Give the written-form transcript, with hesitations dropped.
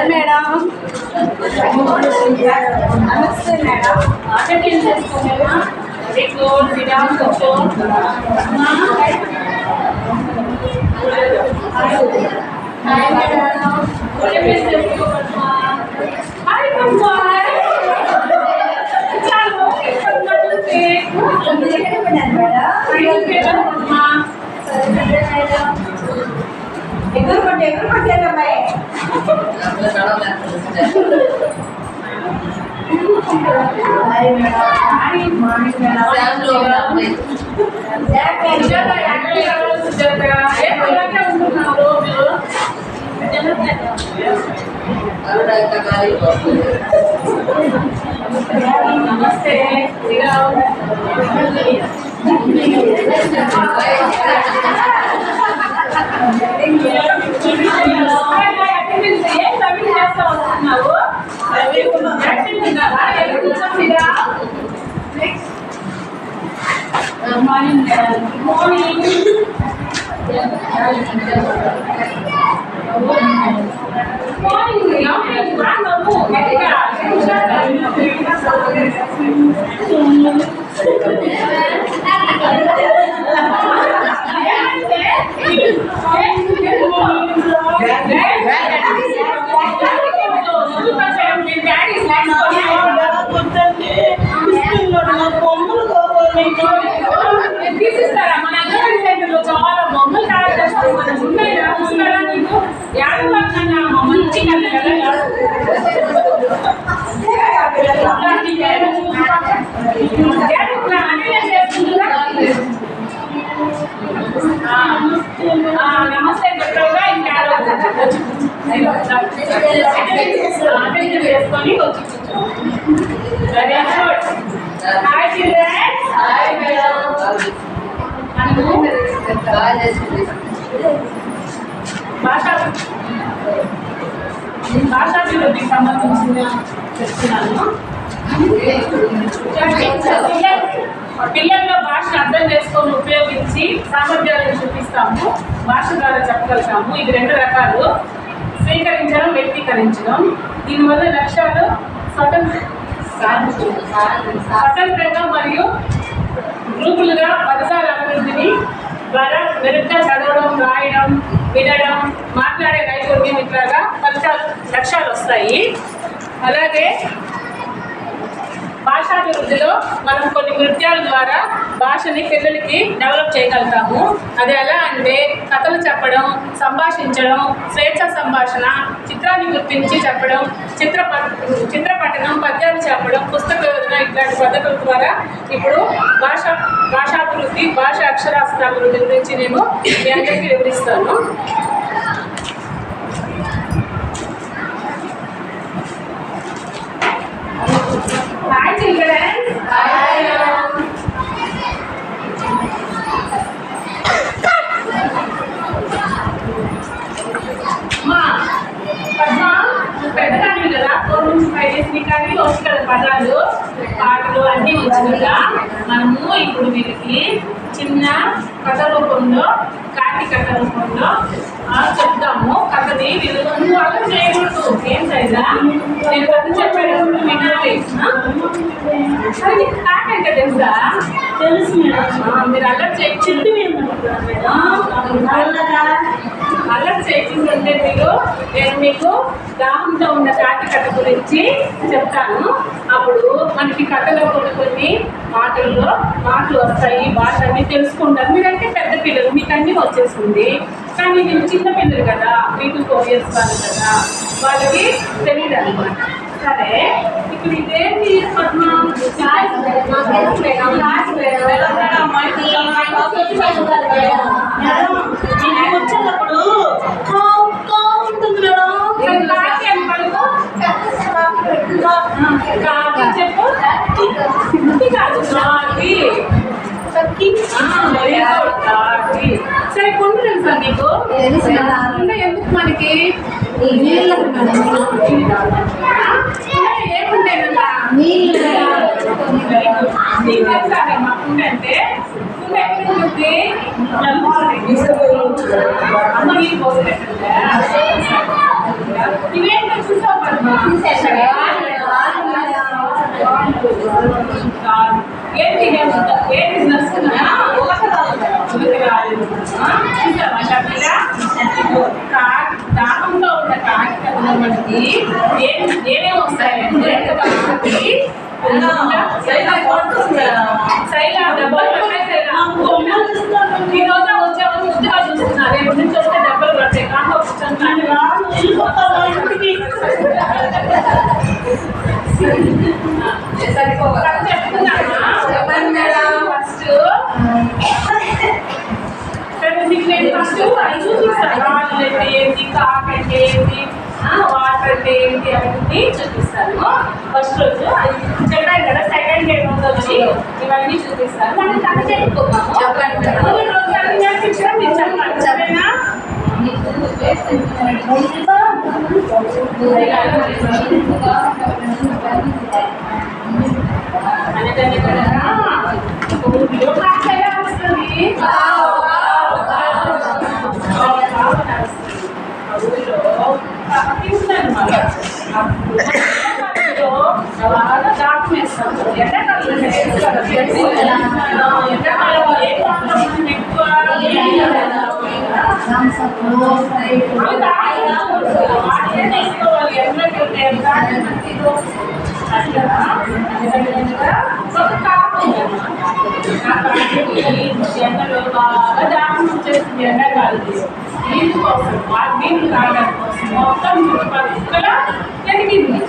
Madam నమస్తే madam attend చేసుకోలేదా నమస్తే మార్నింగ్ తీసిస్తారా మన అంగన్వాడీ సెంటర్లో చాలా బొమ్మలు తయారు చేస్తారు మన ఉన్నాయా చూస్తారా నీకు ఏడవన్నా మంచి కథ కదా నమస్తే చెప్పగా ఇంకా వేసుకొని వచ్చి very good hi children hi madam భాషాభివృద్ధికి సంబంధించిన చెప్తున్నాను. పిల్లల్లో భాషను అర్థం చేసుకొని ఉపయోగించి సామర్థ్యాలను చూపిస్తాము, భాష ద్వారా చెప్పగలుగుతాము. ఇది 2 రకాలు: స్వీకరించడం, వ్యక్తీకరించడం. దీనివల్ల లక్ష్యాలు స్వతంత్రంగా మరియు గ్రూపులుగా పదజాల అభివృద్ధిని ద్వారా మెరుగ్గా చదవడం, రాయడం, వినడం, మాట్లాడే నైపుణ్యం ఇట్లాగా లక్ష్యాలు వస్తాయి. అలాగే భాషాభివృద్ధిలో మనం కొన్ని నృత్యాల ద్వారా భాషని పిల్లలకి డెవలప్ చేయగలుగుతాము. అది ఎలా అంటే కథలు చెప్పడం, సంభాషించడం, స్వేచ్ఛ సంభాషణ, చిత్రాన్ని గుర్తించి చెప్పడం, చిత్రపఠనం, పద్యాలు చెప్పడం, పుస్తక యోజన ఇట్లాంటి పద్ధతుల ద్వారా ఇప్పుడు భాషాభివృద్ధి, భాష అక్షరాస్యతాభివృద్ధి గురించి నేను మీ అందరికీ వివరిస్తాను. Hi children. Hi. Ma, Padma, పెద్దదాన్ని కదా 4 నుంచి 5 days కానీ వచ్చి కదా పదాలు, పాటలు అన్నీ వచ్చి కదా. మనము ఇప్పుడు వీరికి చిన్న కథ రూపంలో, కాటి కథ రూపంలో చెప్తాము. కథని వీళ్ళు అలా చేయకూడదు. ఏం సైజా నేను కథ చెప్పేటప్పుడు వినాలి. సరే నీకు కాకి అంటే తెలుసా? తెలుసు మేడం. మీరు అల్లరి చేయకుండా అల్లరి చేయకుండా నేను మీకు దాహంతో ఉన్న కాకి కథ గురించి చెప్తాను. అప్పుడు మనకి కథలో కొన్ని మాటలు వస్తాయి, భాష అన్ని తెలుసుకుంటారు. మీరంటే పెద్ద పిల్లలు, మీకు అన్నీ వచ్చేస్తుంది. కానీ మీరు చిన్న పిల్లలు కదా, 3 to 4 years వాళ్ళు కదా, వాళ్ళకి తెలియదు అనమాట. సరే, ఇప్పుడు ఇదేంటి పద్మా? వచ్చినప్పుడు ఉంటుంది మేడం. కాకి అని పడుకో, కాకి చెప్పు. కాదు కాకి. సరే కొండ తెలుసా నీకు? కొండ ఎందుకు మనకి? ఏముంటాయి కదా నీకు తెలుసా? మా కుండ అంటే కుండ ఎక్కడ ఉంటుంది అమ్మ నీళ్ళు పోసి పెట్టండి. ఇవేంటో చూసావు పద్మ ఏంటి ఏంటి నడుస్తున్నా దాహంలో ఉన్న కాకి మనకి ఏమేమి వస్తాయంటే ఈ రోజు వచ్చేవాళ్ళు ముందుగా చూస్తున్నారు. రేపు నుంచి వస్తే డబ్బులు పడతాయి. కాంతో ఫస్ట్ అది చూపిస్తాను. రాళ్ళు అంటే ఏంటి, కాక్ అంటే ఏంటి, వాటర్ అంటే ఏంటి అవన్నీ చూపిస్తాను. ఫస్ట్ రోజు అది చెప్పాను కదా. సెకండ్ డే రోజు వచ్చి ఇవన్నీ చూపిస్తాను. మనం కథ చెప్పుకోము. రోజు అన్ని నేర్పించడం నేను చెప్పాలి. సరేనా? ఎండలో బాగా దాహం వచ్చేస్తుంది. ఎండాకాలం నీళ్ళు కోసం నీళ్ళు తాగడం కోసం మొత్తం చుట్టుపక్కల ఎదిగింది.